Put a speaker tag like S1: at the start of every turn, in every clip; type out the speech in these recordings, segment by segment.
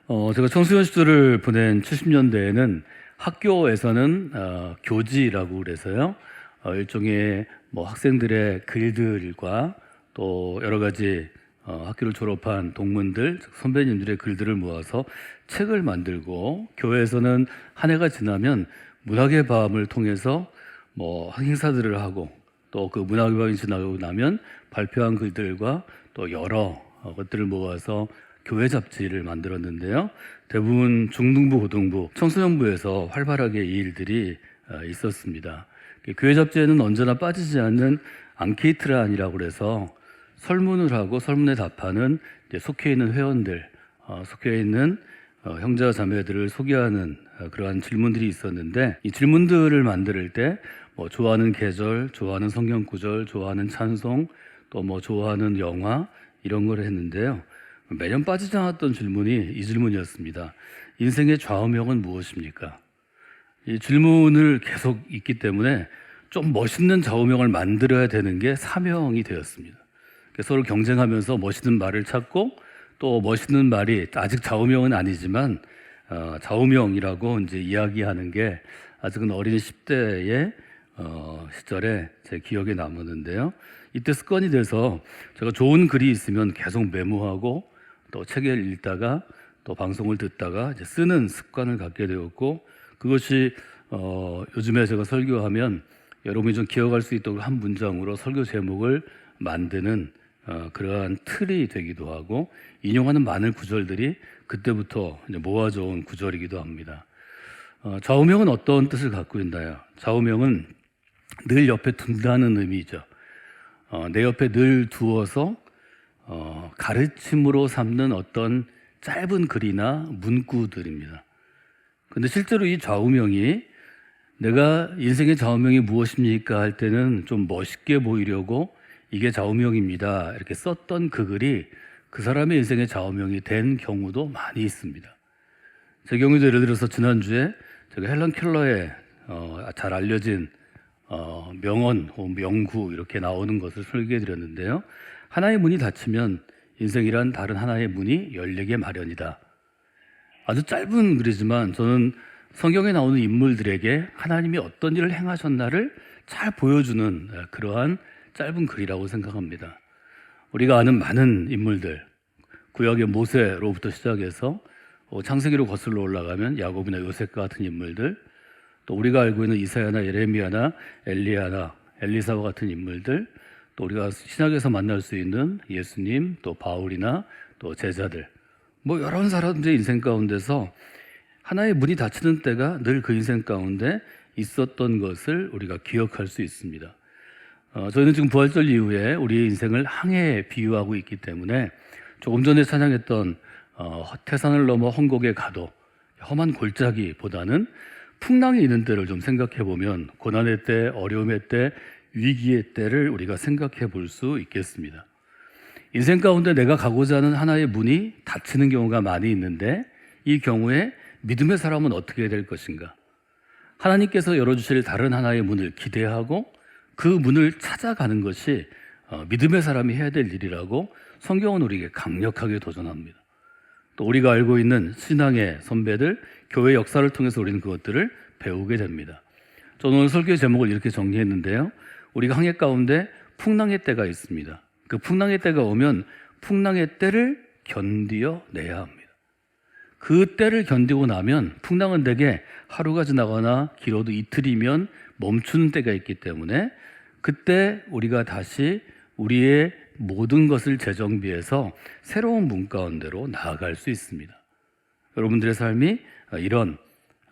S1: 제가 청소년 시절을 보낸 70년대에는 학교에서는 교지라고 그래서요. 일종의 뭐 학생들의 글들과 또 여러 가지 학교를 졸업한 동문들, 즉 선배님들의 글들을 모아서 책을 만들고, 교회에서는 한 해가 지나면 문학의 밤을 통해서 뭐 행사들을 하고, 또 그 문학의 밤이 지나고 나면 발표한 글들과 또 여러 것들을 모아서 교회 잡지를 만들었는데요. 대부분 중등부, 고등부, 청소년부에서 활발하게 이 일들이 있었습니다. 교회 잡지에는 언제나 빠지지 않는 앙케이트란이라고 그래서 설문을 하고 설문에 답하는 속해 있는 회원들, 속해 있는 형제와 자매들을 소개하는 그러한 질문들이 있었는데, 이 질문들을 만들 때 뭐 좋아하는 계절, 좋아하는 성경 구절, 좋아하는 찬송, 또 뭐 좋아하는 영화, 이런 걸 했는데요. 매년 빠지지 않았던 질문이 이 질문이었습니다. 인생의 좌우명은 무엇입니까? 이 질문을 계속 있기 때문에 좀 멋있는 좌우명을 만들어야 되는 게 사명이 되었습니다. 서로 경쟁하면서 멋있는 말을 찾고, 또 멋있는 말이 아직 좌우명은 아니지만 좌우명이라고 이제 이야기하는 게 아직은 어린 10대의 시절에 제 기억에 남았는데요. 이때 습관이 돼서 제가 좋은 글이 있으면 계속 메모하고, 또 책을 읽다가 또 방송을 듣다가 이제 쓰는 습관을 갖게 되었고, 그것이 요즘에 제가 설교하면 여러분이 좀 기억할 수 있도록 한 문장으로 설교 제목을 만드는 그러한 틀이 되기도 하고, 인용하는 많은 구절들이 그때부터 이제 모아져 온 구절이기도 합니다. 좌우명은 어떤 뜻을 갖고 있나요? 좌우명은 늘 옆에 둔다는 의미죠. 내 옆에 늘 두어서 가르침으로 삼는 어떤 짧은 글이나 문구들입니다. 근데 실제로 이 좌우명이, 내가 인생의 좌우명이 무엇입니까 할 때는 좀 멋있게 보이려고 이게 좌우명입니다 이렇게 썼던 그 글이 그 사람의 인생의 좌우명이 된 경우도 많이 있습니다. 제 경우도 예를 들어서 지난주에 제가 헬런 켈러의 잘 알려진 명언, 명구 이렇게 나오는 것을 설계해 드렸는데요. 하나의 문이 닫히면 인생이란 다른 하나의 문이 열리게 마련이다. 아주 짧은 글이지만 저는 성경에 나오는 인물들에게 하나님이 어떤 일을 행하셨나를 잘 보여주는 그러한 짧은 글이라고 생각합니다. 우리가 아는 많은 인물들, 구약의 모세로부터 시작해서 창세기로 거슬러 올라가면 야곱이나 요셉과 같은 인물들, 또 우리가 알고 있는 이사야나 예레미야나 엘리야나 엘리사와 같은 인물들, 또 우리가 신약에서 만날 수 있는 예수님, 또 바울이나 또 제자들, 뭐 여러 사람들의 인생 가운데서 하나의 문이 닫히는 때가 늘 그 인생 가운데 있었던 것을 우리가 기억할 수 있습니다. 저희는 지금 부활절 이후에 우리의 인생을 항해에 비유하고 있기 때문에 조금 전에 찬양했던 태산을 넘어 헝곡에 가도 험한 골짜기보다는 풍랑이 있는 때를 좀 생각해 보면, 고난의 때, 어려움의 때, 위기의 때를 우리가 생각해 볼 수 있겠습니다. 인생 가운데 내가 가고자 하는 하나의 문이 닫히는 경우가 많이 있는데, 이 경우에 믿음의 사람은 어떻게 될 것인가? 하나님께서 열어주실 다른 하나의 문을 기대하고 그 문을 찾아가는 것이 믿음의 사람이 해야 될 일이라고 성경은 우리에게 강력하게 도전합니다. 또 우리가 알고 있는 신앙의 선배들, 교회 역사를 통해서 우리는 그것들을 배우게 됩니다. 저는 오늘 설교의 제목을 이렇게 정리했는데요. 우리가 항해 가운데 풍랑의 때가 있습니다. 그 풍랑의 때가 오면 풍랑의 때를 견디어내야 합니다. 그 때를 견디고 나면 풍랑은 대개 하루가 지나거나 길어도 이틀이면 멈추는 때가 있기 때문에, 그때 우리가 다시 우리의 모든 것을 재정비해서 새로운 문 가운데로 나아갈 수 있습니다. 여러분들의 삶이 이런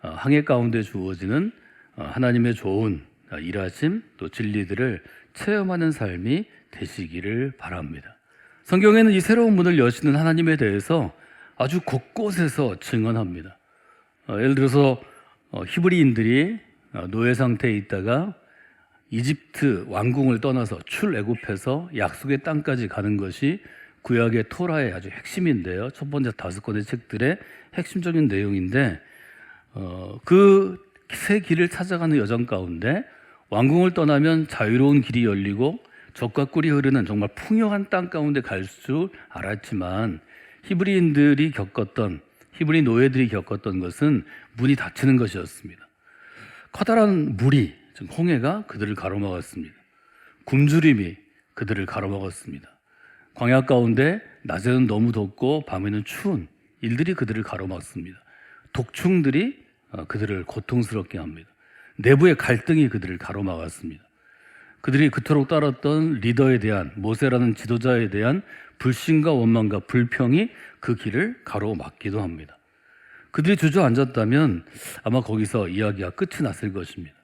S1: 항해 가운데 주어지는 하나님의 좋은 일하심, 또 진리들을 체험하는 삶이 되시기를 바랍니다. 성경에는 이 새로운 문을 여시는 하나님에 대해서 아주 곳곳에서 증언합니다. 예를 들어서 히브리인들이 노예 상태에 있다가 이집트 왕궁을 떠나서 출애굽해서 약속의 땅까지 가는 것이 구약의 토라의 아주 핵심인데요. 첫 번째 5권의 책들의 핵심적인 내용인데, 그 새 길을 찾아가는 여정 가운데 왕궁을 떠나면 자유로운 길이 열리고 젖과 꿀이 흐르는 정말 풍요한 땅 가운데 갈 줄 알았지만, 히브리인들이 겪었던 히브리 노예들이 겪었던 것은 문이 닫히는 것이었습니다. 커다란 물이, 즉 홍해가 그들을 가로막았습니다. 굶주림이 그들을 가로막았습니다. 광야 가운데 낮에는 너무 덥고 밤에는 추운 일들이 그들을 가로막습니다. 독충들이 그들을 고통스럽게 합니다. 내부의 갈등이 그들을 가로막았습니다. 그들이 그토록 따랐던 리더에 대한, 모세라는 지도자에 대한 불신과 원망과 불평이 그 길을 가로막기도 합니다. 그들이 주저앉았다면 아마 거기서 이야기가 끝이 났을 것입니다.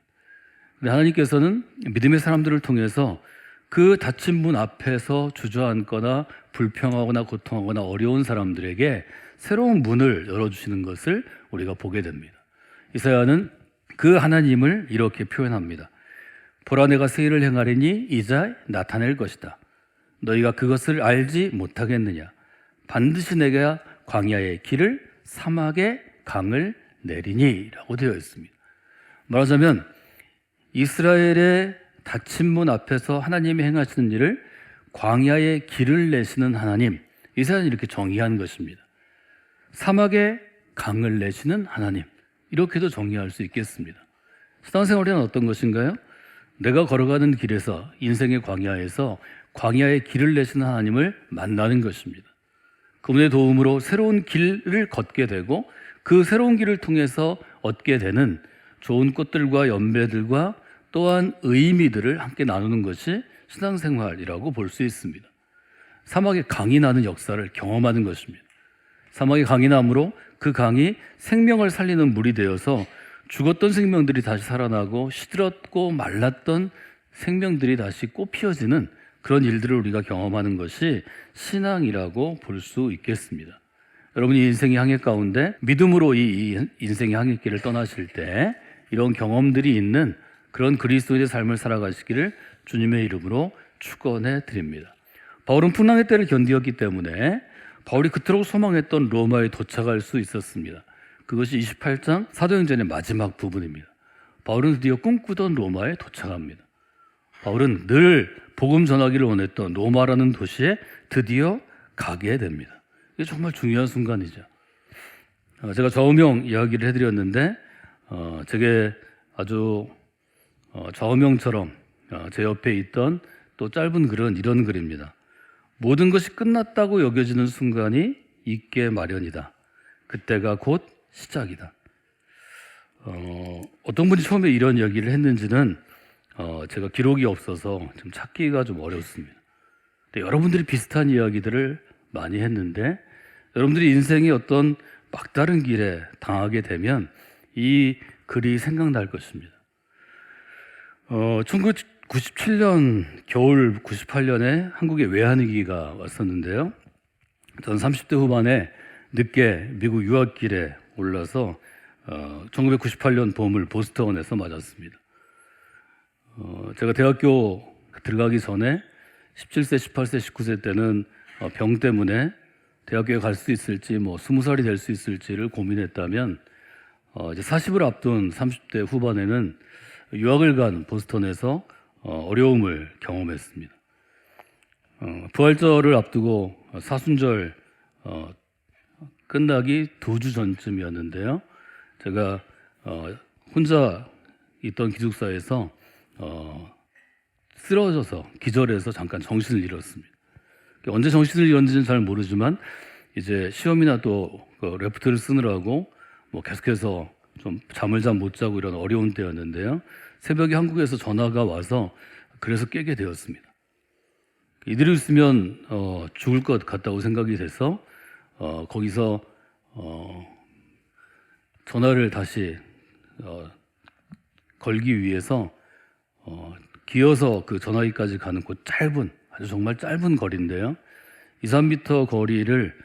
S1: 근데 하나님께서는 믿음의 사람들을 통해서 그 닫힌 문 앞에서 주저앉거나 불평하거나 고통하거나 어려운 사람들에게 새로운 문을 열어주시는 것을 우리가 보게 됩니다. 이사야는 그 하나님을 이렇게 표현합니다. 보라, 내가 새 일을 행하리니 이제 나타낼 것이다. 너희가 그것을 알지 못하겠느냐? 반드시 내가 광야의 길을, 사막의 강을 내리니 라고 되어 있습니다. 말하자면 이스라엘의 닫힌 문 앞에서 하나님이 행하시는 일을 광야의 길을 내시는 하나님, 이사야는 이렇게 정의한 것입니다. 사막의 강을 내시는 하나님, 이렇게도 정의할 수 있겠습니다. 신앙생활에는 어떤 것인가요? 내가 걸어가는 길에서, 인생의 광야에서 광야의 길을 내시는 하나님을 만나는 것입니다. 그분의 도움으로 새로운 길을 걷게 되고 그 새로운 길을 통해서 얻게 되는 좋은 꽃들과 연배들과 또한 의미들을 함께 나누는 것이 신앙생활이라고 볼 수 있습니다. 사막에 강이 나는 역사를 경험하는 것입니다. 사막에 강이 나므로 그 강이 생명을 살리는 물이 되어서 죽었던 생명들이 다시 살아나고 시들었고 말랐던 생명들이 다시 꽃피어지는 그런 일들을 우리가 경험하는 것이 신앙이라고 볼 수 있겠습니다. 여러분이 인생의 항해 가운데 믿음으로 이 인생의 항해길을 떠나실 때 이런 경험들이 있는 그런 그리스도인의 삶을 살아가시기를 주님의 이름으로 축원해 드립니다. 바울은 풍랑의 때를 견디었기 때문에 바울이 그토록 소망했던 로마에 도착할 수 있었습니다. 그것이 28장 사도행전의 마지막 부분입니다. 바울은 드디어 꿈꾸던 로마에 도착합니다. 바울은 늘 복음 전하기를 원했던 로마라는 도시에 드디어 가게 됩니다. 이게 정말 중요한 순간이죠. 제가 좌우명 이야기를 해드렸는데 제게 아주 좌우명처럼 제 옆에 있던 또 짧은 글은 이런 글입니다. 모든 것이 끝났다고 여겨지는 순간이 있게 마련이다. 그때가 곧 시작이다. 어떤 분이 처음에 이런 이야기를 했는지는 제가 기록이 없어서 좀 찾기가 좀 어렵습니다. 근데 여러분들이 비슷한 이야기들을 많이 했는데 여러분들이 인생의 어떤 막다른 길에 당하게 되면 이 글이 생각날 것입니다. 1997년 겨울 98년에 한국에 외환위기가 왔었는데요. 저는 30대 후반에 늦게 미국 유학길에 올라서 1998년 봄을 보스턴에서 맞았습니다. 제가 대학교 들어가기 전에 17세, 18세, 19세 때는 병 때문에 대학교에 갈 수 있을지 20살이 될 수 있을지를 고민했다면 이제 40을 앞둔 30대 후반에는 유학을 간 보스턴에서 어려움을 경험했습니다. 부활절을 앞두고 사순절 끝나기 2주 전쯤이었는데요. 제가 혼자 있던 기숙사에서 쓰러져서 기절해서 잠깐 정신을 잃었습니다. 언제 정신을 잃었는지는 잘 모르지만 이제 시험이나 또 레포트를 쓰느라고 계속해서 좀 잠을 잘 못 자고 이런 어려운 때였는데요. 새벽에 한국에서 전화가 와서 그래서 깨게 되었습니다. 이대로 있으면 죽을 것 같다고 생각이 돼서 거기서 전화를 다시 걸기 위해서 기어서 그 전화기까지 가는 그 짧은, 아주 정말 짧은 거리인데요. 2, 3m 거리를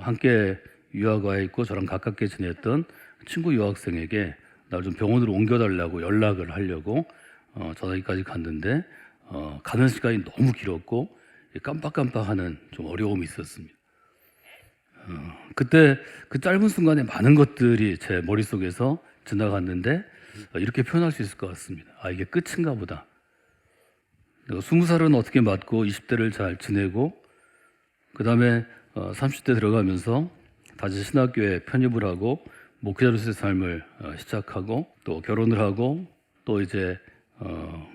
S1: 함께 유학 와 있고 저랑 가깝게 지냈던 친구 유학생에게 나를 좀 병원으로 옮겨달라고 연락을 하려고 전화기까지 갔는데 가는 시간이 너무 길었고 깜빡깜빡하는 좀 어려움이 있었습니다. 그때 그 짧은 순간에 많은 것들이 제 머릿속에서 지나갔는데 이렇게 표현할 수 있을 것 같습니다. 이게 끝인가 보다. 내가 20살은 어떻게 맞고 20대를 잘 지내고 그 다음에 30대 들어가면서 다시 신학교에 편입을 하고 목회자로서의 삶을 시작하고 또 결혼을 하고 또 이제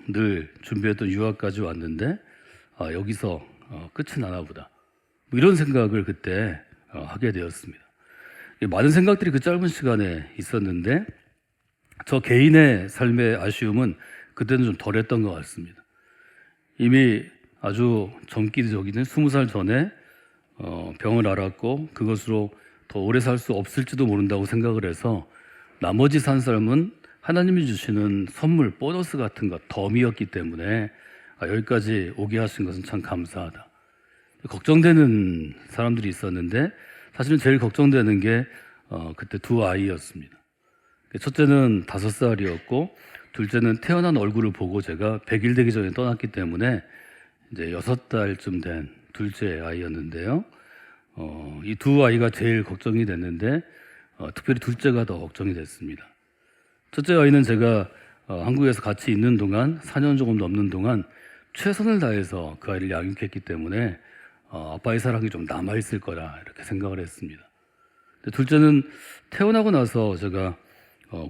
S1: 늘 준비했던 유학까지 왔는데 여기서 끝이 나나 보다. 뭐 이런 생각을 그때 하게 되었습니다. 많은 생각들이 그 짧은 시간에 있었는데 저 개인의 삶의 아쉬움은 그때는 좀 덜했던 것 같습니다. 이미 아주 젊기 전에는 20살 전에 병을 앓았고 그것으로 더 오래 살 수 없을지도 모른다고 생각을 해서 나머지 산 삶은 하나님이 주시는 선물, 보너스 같은 것, 덤이었기 때문에 여기까지 오게 하신 것은 참 감사하다. 걱정되는 사람들이 있었는데 사실은 제일 걱정되는 게 그때 두 아이였습니다. 첫째는 5살이었고 둘째는 태어난 얼굴을 보고 제가 100일 되기 전에 떠났기 때문에 이제 6달쯤 된 둘째 아이였는데요. 이 두 아이가 제일 걱정이 됐는데 특별히 둘째가 더 걱정이 됐습니다. 첫째 아이는 제가 한국에서 같이 있는 동안 4년 조금 넘는 동안 최선을 다해서 그 아이를 양육했기 때문에 아빠의 사랑이 좀 남아있을 거라 이렇게 생각을 했습니다. 근데 둘째는 태어나고 나서 제가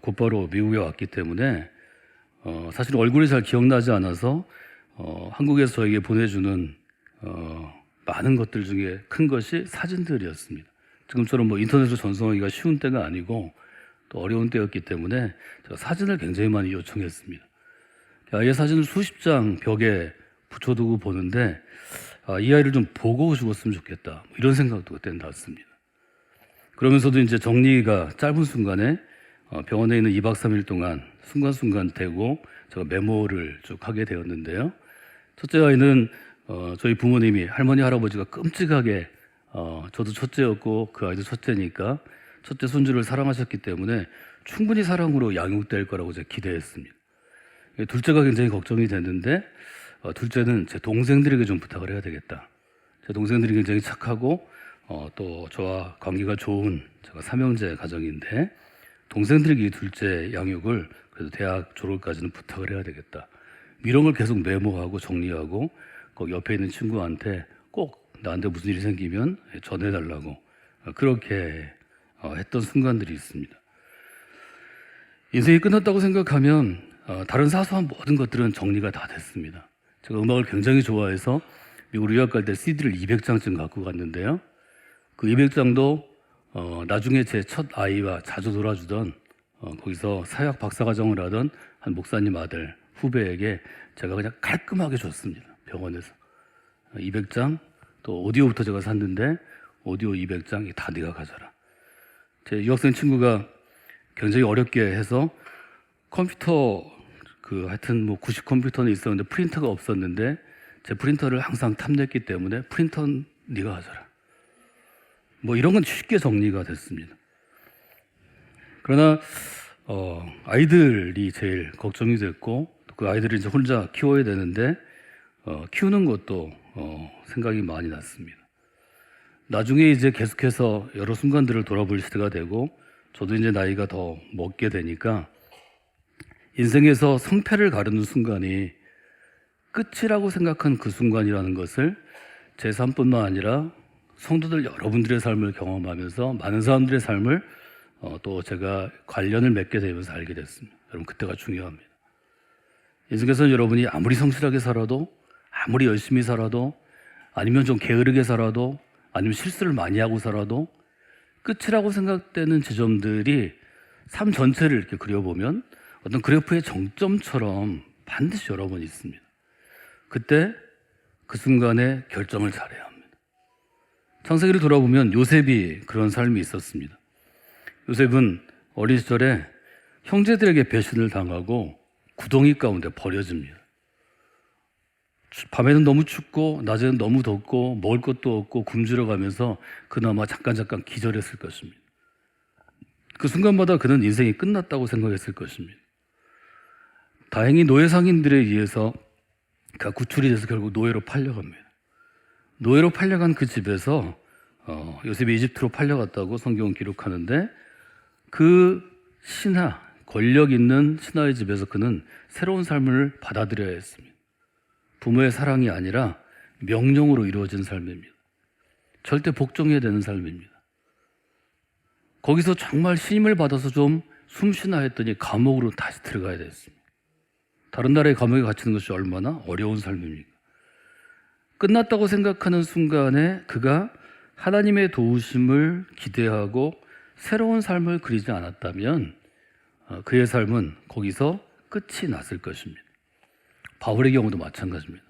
S1: 곧바로 미국에 왔기 때문에 사실 얼굴이 잘 기억나지 않아서 한국에서 저에게 보내주는 많은 것들 중에 큰 것이 사진들이었습니다. 지금처럼 뭐 인터넷으로 전송하기가 쉬운 때가 아니고 또 어려운 때였기 때문에 제가 사진을 굉장히 많이 요청했습니다. 아이의 사진을 수십 장 벽에 붙여두고 보는데 이 아이를 좀 보고 죽었으면 좋겠다 뭐 이런 생각도 그때는 났습니다. 그러면서도 이제 정리가 짧은 순간에 병원에 있는 2박 3일 동안 순간순간 대고 제가 메모를 쭉 하게 되었는데요. 첫째 아이는 저희 부모님이 할머니 할아버지가 끔찍하게 저도 첫째였고 그 아이도 첫째니까 첫째 손주를 사랑하셨기 때문에 충분히 사랑으로 양육될 거라고 제가 기대했습니다. 둘째가 굉장히 걱정이 됐는데 둘째는 제 동생들에게 좀 부탁을 해야 되겠다. 제 동생들이 굉장히 착하고 또 저와 관계가 좋은 제가 삼형제 가정인데 동생들에게 이 둘째 양육을 그래도 대학 졸업까지는 부탁을 해야 되겠다. 이런 걸 계속 메모하고 정리하고 거기 옆에 있는 친구한테 꼭 나한테 무슨 일이 생기면 전해달라고 그렇게 했던 순간들이 있습니다. 인생이 끝났다고 생각하면 다른 사소한 모든 것들은 정리가 다 됐습니다. 제가 음악을 굉장히 좋아해서 미국 유학 갈 때 CD를 200장쯤 갖고 갔는데요. 그 200장도 나중에 제 첫 아이와 자주 놀아주던 거기서 사회학 박사과정을 하던 한 목사님 아들 후배에게 제가 그냥 깔끔하게 줬습니다. 병원에서 200장 또 오디오부터 제가 샀는데 오디오 200장 다 네가 가져라. 제 유학생 친구가 굉장히 어렵게 해서 컴퓨터 하여튼 뭐 90 컴퓨터는 있었는데 프린터가 없었는데 제 프린터를 항상 탐냈기 때문에 프린터는 네가 가져라. 뭐 이런 건 쉽게 정리가 됐습니다. 그러나 아이들이 제일 걱정이 됐고 그 아이들을 이제 혼자 키워야 되는데 키우는 것도 생각이 많이 났습니다. 나중에 이제 계속해서 여러 순간들을 돌아볼 시대가 되고 저도 이제 나이가 더 먹게 되니까 인생에서 성패를 가르는 순간이 끝이라고 생각한 그 순간이라는 것을 제 삶뿐만 아니라 성도들 여러분들의 삶을 경험하면서 많은 사람들의 삶을 또 제가 관련을 맺게 되면서 알게 됐습니다. 여러분 그때가 중요합니다. 인생에서는 여러분이 아무리 성실하게 살아도 아무리 열심히 살아도 아니면 좀 게으르게 살아도 아니면 실수를 많이 하고 살아도 끝이라고 생각되는 지점들이 삶 전체를 이렇게 그려보면 어떤 그래프의 정점처럼 반드시 여러 번 있습니다. 그때 그 순간에 결정을 잘해야 합니다. 창세기를 돌아보면 요셉이 그런 삶이 있었습니다. 요셉은 어린 시절에 형제들에게 배신을 당하고 구덩이 가운데 버려집니다. 밤에는 너무 춥고 낮에는 너무 덥고 먹을 것도 없고 굶주려 가면서 그나마 잠깐 기절했을 것입니다. 그 순간마다 그는 인생이 끝났다고 생각했을 것입니다. 다행히 노예 상인들에 의해서 그가 구출이 돼서 결국 노예로 팔려갑니다. 노예로 팔려간 그 집에서 요셉이 이집트로 팔려갔다고 성경은 기록하는데 그 신하, 권력 있는 신하의 집에서 그는 새로운 삶을 받아들여야 했습니다. 부모의 사랑이 아니라 명령으로 이루어진 삶입니다. 절대 복종해야 되는 삶입니다. 거기서 정말 신임을 받아서 좀 숨쉬나 했더니 감옥으로 다시 들어가야 됐습니다. 다른 나라의 감옥에 갇히는 것이 얼마나 어려운 삶입니까? 끝났다고 생각하는 순간에 그가 하나님의 도우심을 기대하고 새로운 삶을 그리지 않았다면 그의 삶은 거기서 끝이 났을 것입니다. 바울의 경우도 마찬가지입니다.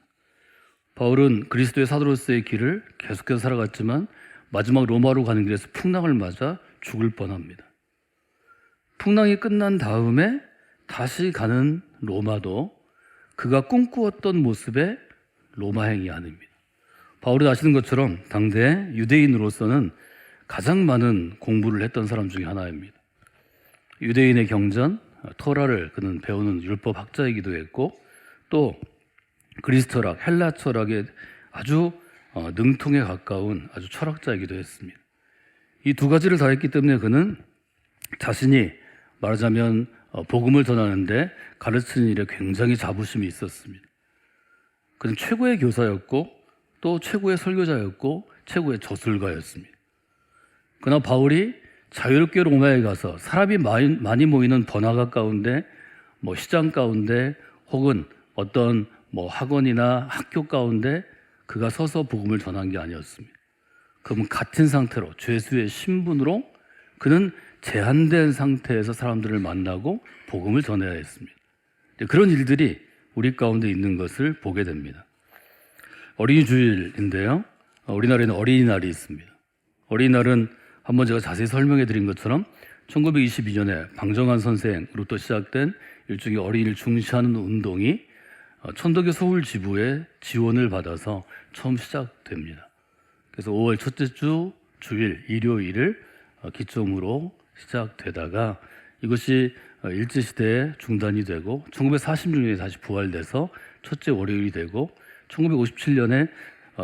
S1: 바울은 그리스도의 사도로서의 길을 계속해서 살아갔지만 마지막 로마로 가는 길에서 풍랑을 맞아 죽을 뻔합니다. 풍랑이 끝난 다음에 다시 가는 로마도 그가 꿈꾸었던 모습의 로마행이 아닙니다. 바울이 아시는 것처럼 당대 유대인으로서는 가장 많은 공부를 했던 사람 중에 하나입니다. 유대인의 경전, 토라를 그는 배우는 율법 학자이기도 했고 또 그리스 철학, 헬라 철학에 아주 능통에 가까운 아주 철학자이기도 했습니다. 이 두 가지를 다 했기 때문에 그는 자신이 말하자면 복음을 전하는데 가르치는 일에 굉장히 자부심이 있었습니다. 그는 최고의 교사였고 또 최고의 설교자였고 최고의 저술가였습니다. 그러나 바울이 자유롭게 로마에 가서 사람이 많이 모이는 번화가 가운데 시장 가운데 혹은 어떤 학원이나 학교 가운데 그가 서서 복음을 전한 게 아니었습니다. 그러면 같은 상태로 죄수의 신분으로 그는 제한된 상태에서 사람들을 만나고 복음을 전해야 했습니다. 그런 일들이 우리 가운데 있는 것을 보게 됩니다. 어린이 주일인데요. 우리나라에는 어린이날이 있습니다. 어린이날은 한번 제가 자세히 설명해 드린 것처럼 1922년에 방정환 선생으로부터 시작된 일종의 어린이를 중시하는 운동이 천도교 서울 지부의 지원을 받아서 처음 시작됩니다. 그래서 5월 첫째 주 주일 일요일을 기점으로 시작되다가 이것이 일제시대에 중단이 되고 1946년에 다시 부활돼서 첫째 월요일이 되고 1957년에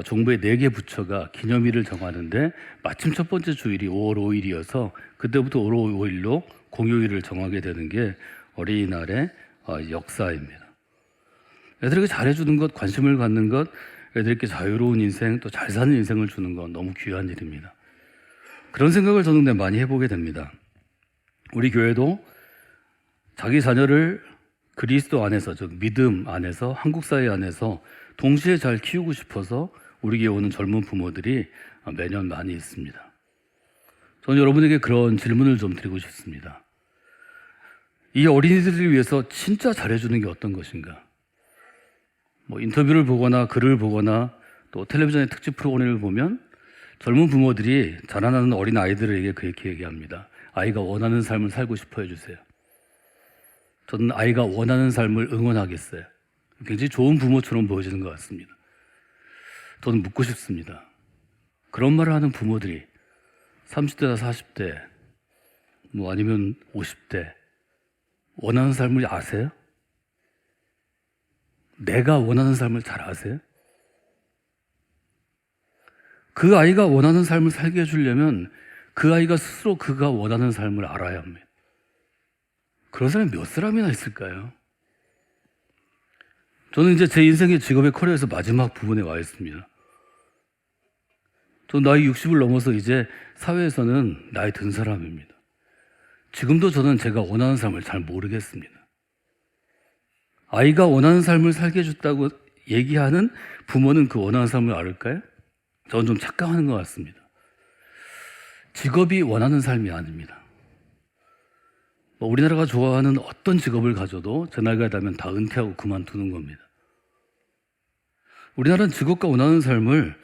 S1: 정부의 4개 부처가 기념일을 정하는데 마침 첫 번째 주일이 5월 5일이어서 그때부터 5월 5일로 공휴일을 정하게 되는 게 어린이날의 역사입니다. 애들에게 잘해주는 것, 관심을 갖는 것, 애들에게 자유로운 인생, 또 잘 사는 인생을 주는 건 너무 귀한 일입니다. 그런 생각을 저는 많이 해보게 됩니다. 우리 교회도 자기 자녀를 그리스도 안에서, 즉 믿음 안에서, 한국 사회 안에서 동시에 잘 키우고 싶어서 우리 교회 오는 젊은 부모들이 매년 많이 있습니다. 저는 여러분에게 그런 질문을 좀 드리고 싶습니다. 이 어린이들을 위해서 진짜 잘해주는 게 어떤 것인가? 인터뷰를 보거나 글을 보거나 또 텔레비전의 특집 프로그램을 보면 젊은 부모들이 자라나는 어린 아이들에게 그렇게 얘기합니다. 아이가 원하는 삶을 살고 싶어 해주세요. 저는 아이가 원하는 삶을 응원하겠어요. 굉장히 좋은 부모처럼 보여지는 것 같습니다. 저는 묻고 싶습니다. 그런 말을 하는 부모들이 30대나 40대 아니면 50대 원하는 삶을 아세요? 내가 원하는 삶을 잘 아세요? 그 아이가 원하는 삶을 살게 해주려면 그 아이가 스스로 그가 원하는 삶을 알아야 합니다. 그런 사람이 몇 사람이나 있을까요? 저는 이제 제 인생의 직업의 커리어에서 마지막 부분에 와 있습니다. 저 나이 60을 넘어서 이제 사회에서는 나이 든 사람입니다. 지금도 저는 제가 원하는 삶을 잘 모르겠습니다. 아이가 원하는 삶을 살게 해줬다고 얘기하는 부모는 그 원하는 삶을 알을까요? 저는 좀 착각하는 것 같습니다. 직업이 원하는 삶이 아닙니다. 우리나라가 좋아하는 어떤 직업을 가져도 제 나이가 되면 다 은퇴하고 그만두는 겁니다. 우리나라는 직업과 원하는 삶을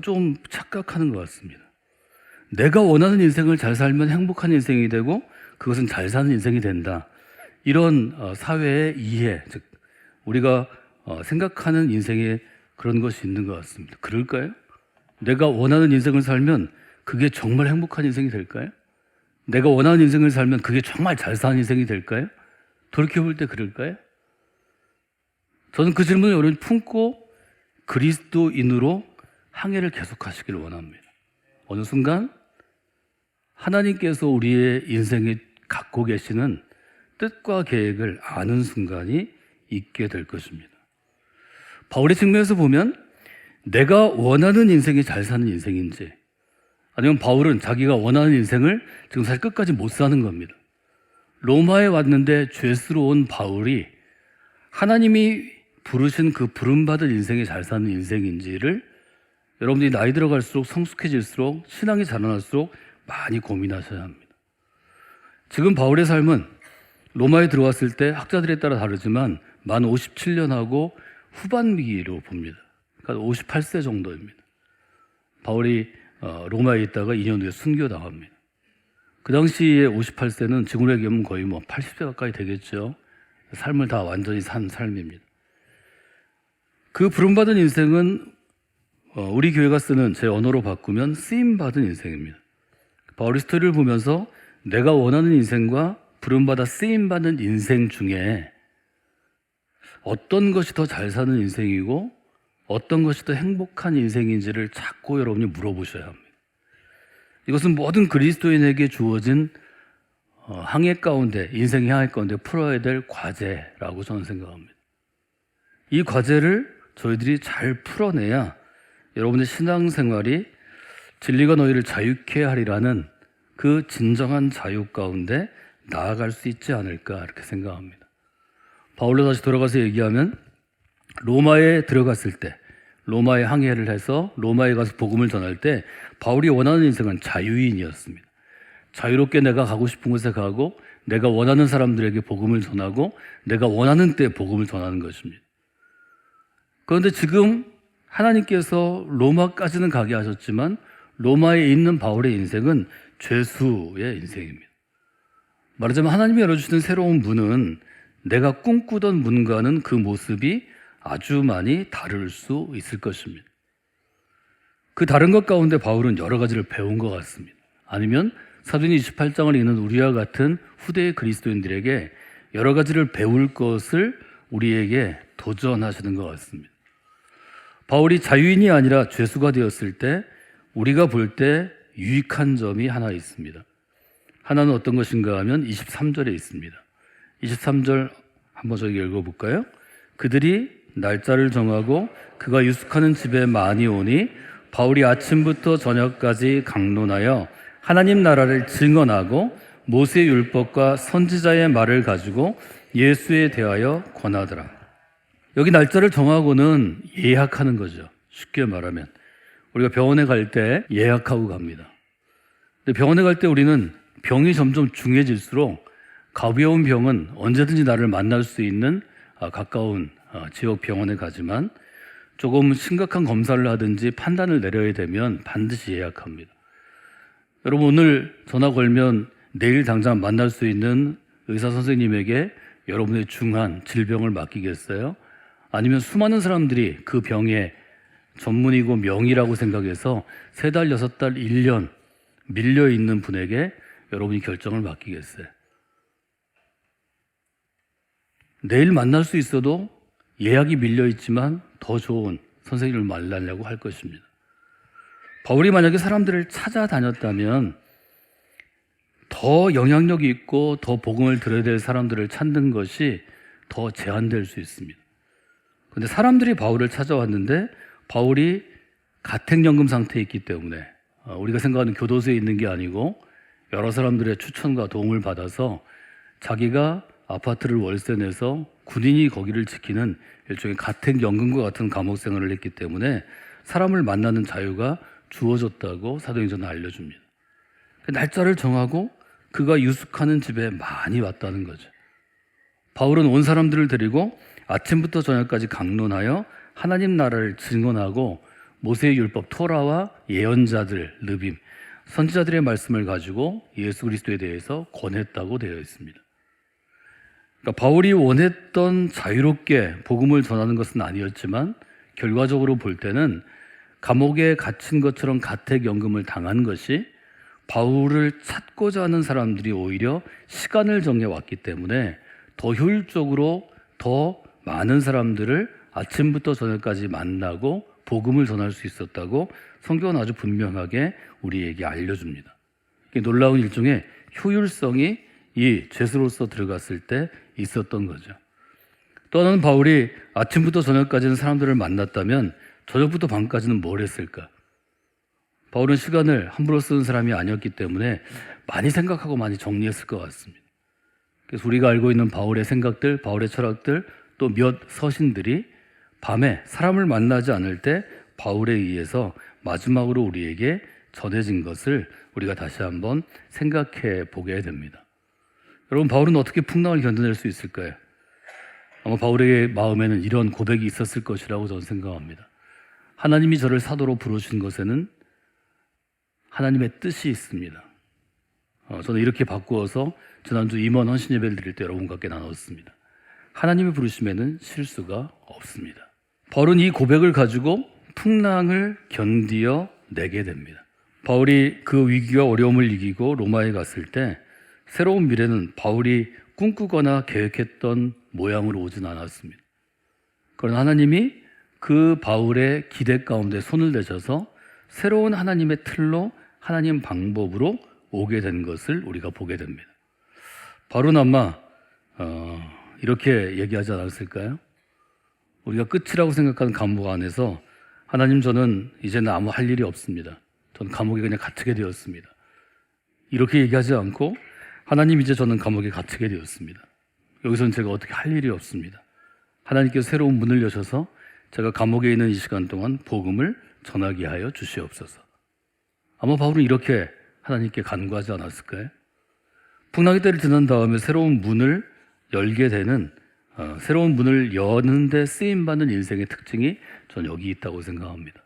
S1: 좀 착각하는 것 같습니다. 내가 원하는 인생을 잘 살면 행복한 인생이 되고 그것은 잘 사는 인생이 된다. 이런 사회의 이해, 즉 우리가 생각하는 인생에 그런 것이 있는 것 같습니다. 그럴까요? 내가 원하는 인생을 살면 그게 정말 행복한 인생이 될까요? 내가 원하는 인생을 살면 그게 정말 잘 사는 인생이 될까요? 돌이켜볼 때 그럴까요? 저는 그 질문을 여러분이 품고 그리스도인으로 항해를 계속하시기를 원합니다. 어느 순간 하나님께서 우리의 인생에 갖고 계시는 뜻과 계획을 아는 순간이 있게 될 것입니다. 바울의 측면에서 보면 내가 원하는 인생이 잘 사는 인생인지 아니면 바울은 자기가 원하는 인생을 지금 사실 끝까지 못 사는 겁니다. 로마에 왔는데 죄스러운 바울이 하나님이 부르신 그 부름받은 인생이 잘 사는 인생인지를 여러분들이 나이 들어갈수록 성숙해질수록 신앙이 자라날수록 많이 고민하셔야 합니다. 지금 바울의 삶은 로마에 들어왔을 때 학자들에 따라 다르지만 만 57년하고 후반기로 봅니다. 그러니까 58세 정도입니다. 바울이 로마에 있다가 2년 후에 순교당합니다. 그 당시에 58세는 지금으로 얘기하면 거의 80세 가까이 되겠죠. 삶을 다 완전히 산 삶입니다. 그 부름받은 인생은 우리 교회가 쓰는 제 언어로 바꾸면 쓰임받은 인생입니다. 바울이 스토리를 보면서 내가 원하는 인생과 부름받아 쓰임받는 인생 중에 어떤 것이 더 잘 사는 인생이고 어떤 것이 더 행복한 인생인지를 자꾸 여러분이 물어보셔야 합니다. 이것은 모든 그리스도인에게 주어진 항해 가운데, 인생의 항해 가운데 풀어야 될 과제라고 저는 생각합니다. 이 과제를 저희들이 잘 풀어내야 여러분의 신앙생활이 진리가 너희를 자유케 하리라는 그 진정한 자유 가운데 나아갈 수 있지 않을까 이렇게 생각합니다. 바울로 다시 돌아가서 얘기하면 로마에 들어갔을 때, 로마에 항해를 해서 로마에 가서 복음을 전할 때 바울이 원하는 인생은 자유인이었습니다. 자유롭게 내가 가고 싶은 곳에 가고 내가 원하는 사람들에게 복음을 전하고 내가 원하는 때 복음을 전하는 것입니다. 그런데 지금 하나님께서 로마까지는 가게 하셨지만 로마에 있는 바울의 인생은 죄수의 인생입니다. 말하자면 하나님이 열어주시는 새로운 문은 내가 꿈꾸던 문과는 그 모습이 아주 많이 다를 수 있을 것입니다. 그 다른 것 가운데 바울은 여러 가지를 배운 것 같습니다. 아니면 사도행 28장을 읽는 우리와 같은 후대의 그리스도인들에게 여러 가지를 배울 것을 우리에게 도전하시는 것 같습니다. 바울이 자유인이 아니라 죄수가 되었을 때 우리가 볼 때 유익한 점이 하나 있습니다. 하나는 어떤 것인가 하면 23절에 있습니다. 23절 한번 저기 읽어볼까요? 그들이 날짜를 정하고 그가 유숙하는 집에 많이 오니 바울이 아침부터 저녁까지 강론하여 하나님 나라를 증언하고 모세의 율법과 선지자의 말을 가지고 예수에 대하여 권하더라. 여기 날짜를 정하고는 예약하는 거죠. 쉽게 말하면 우리가 병원에 갈 때 예약하고 갑니다. 근데 병원에 갈 때 우리는 병이 점점 중해질수록 가벼운 병은 언제든지 나를 만날 수 있는 가까운 지역 병원에 가지만 조금 심각한 검사를 하든지 판단을 내려야 되면 반드시 예약합니다. 여러분 오늘 전화 걸면 내일 당장 만날 수 있는 의사 선생님에게 여러분의 중한 질병을 맡기겠어요? 아니면 수많은 사람들이 그 병의 전문이고 명의라고 생각해서 3달, 6달, 1년 밀려있는 분에게 여러분이 결정을 맡기겠어요? 내일 만날 수 있어도 예약이 밀려있지만 더 좋은 선생님을 만나려고 할 것입니다. 바울이 만약에 사람들을 찾아다녔다면 더 영향력이 있고 더 복음을 들어야 될 사람들을 찾는 것이 더 제한될 수 있습니다. 그런데 사람들이 바울을 찾아왔는데 바울이 가택연금 상태에 있기 때문에 우리가 생각하는 교도소에 있는 게 아니고 여러 사람들의 추천과 도움을 받아서 자기가 아파트를 월세 내서 군인이 거기를 지키는 일종의 가택연금과 같은 감옥 생활을 했기 때문에 사람을 만나는 자유가 주어졌다고 사도행전은 알려줍니다. 날짜를 정하고 그가 유숙하는 집에 많이 왔다는 거죠. 바울은 온 사람들을 데리고 아침부터 저녁까지 강론하여 하나님 나라를 증언하고 모세의 율법 토라와 예언자들 르빔 선지자들의 말씀을 가지고 예수 그리스도에 대해서 권했다고 되어 있습니다. 그러니까 바울이 원했던 자유롭게 복음을 전하는 것은 아니었지만 결과적으로 볼 때는 감옥에 갇힌 것처럼 가택연금을 당한 것이 바울을 찾고자 하는 사람들이 오히려 시간을 정해 왔기 때문에 더 효율적으로 더 많은 사람들을 아침부터 저녁까지 만나고 복음을 전할 수 있었다고 성경은 아주 분명하게 우리에게 알려줍니다. 놀라운 일종의 효율성이 이 죄수로서 들어갔을 때 있었던 거죠. 또 하나는 바울이 아침부터 저녁까지는 사람들을 만났다면 저녁부터 밤까지는 뭘 했을까? 바울은 시간을 함부로 쓰는 사람이 아니었기 때문에 많이 생각하고 많이 정리했을 것 같습니다. 그래서 우리가 알고 있는 바울의 생각들, 바울의 철학들, 또 몇 서신들이 밤에 사람을 만나지 않을 때 바울에 의해서 마지막으로 우리에게 전해진 것을 우리가 다시 한번 생각해 보게 됩니다. 여러분, 바울은 어떻게 풍랑을 견뎌낼 수 있을까요? 아마 바울의 마음에는 이런 고백이 있었을 것이라고 저는 생각합니다. 하나님이 저를 사도로 부르신 것에는 하나님의 뜻이 있습니다. 저는 이렇게 바꾸어서 지난주 임원 헌신 예배를 드릴 때 여러분과 함께 나눴습니다. 하나님의 부르심에는 실수가 없습니다. 바울은 이 고백을 가지고 풍랑을 견디어 내게 됩니다. 바울이 그 위기와 어려움을 이기고 로마에 갔을 때 새로운 미래는 바울이 꿈꾸거나 계획했던 모양으로 오진 않았습니다. 그러나 하나님이 그 바울의 기대 가운데 손을 대셔서 새로운 하나님의 틀로 하나님 방법으로 오게 된 것을 우리가 보게 됩니다. 바울은 아마 이렇게 얘기하지 않았을까요? 우리가 끝이라고 생각하는 감옥 안에서 하나님, 저는 이제는 아무 할 일이 없습니다. 저는 감옥에 그냥 갇히게 되었습니다. 이렇게 얘기하지 않고 하나님, 이제 저는 감옥에 갇히게 되었습니다. 여기서는 제가 어떻게 할 일이 없습니다. 하나님께서 새로운 문을 여셔서 제가 감옥에 있는 이 시간 동안 복음을 전하게 하여 주시옵소서. 아마 바울은 이렇게 하나님께 간구하지 않았을까요? 풍랑의 때를 지난 다음에 새로운 문을 열게 되는, 새로운 문을 여는데 쓰임받는 인생의 특징이 저는 여기 있다고 생각합니다.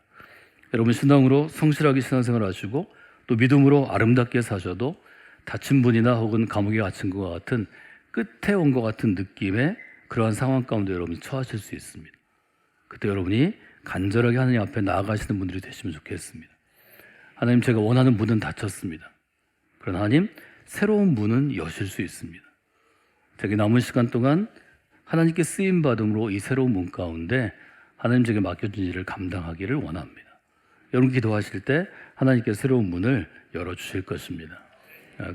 S1: 여러분, 신앙으로 성실하게 신앙생활을 하시고 또 믿음으로 아름답게 사셔도 다친 분이나 혹은 감옥에 갇힌 것 같은 끝에 온 것 같은 느낌의 그러한 상황 가운데 여러분이 처하실 수 있습니다. 그때 여러분이 간절하게 하나님 앞에 나아가시는 분들이 되시면 좋겠습니다. 하나님, 제가 원하는 문은 닫혔습니다. 그러나 하나님, 새로운 문은 여실 수 있습니다. 제게 남은 시간 동안 하나님께 쓰임받음으로 이 새로운 문 가운데 하나님 제게 맡겨준 일을 감당하기를 원합니다. 여러분 기도하실 때 하나님께 새로운 문을 열어주실 것입니다.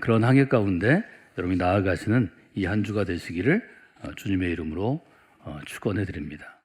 S1: 그런 항해 가운데 여러분이 나아가시는 이 한 주가 되시기를 주님의 이름으로 축원해 드립니다.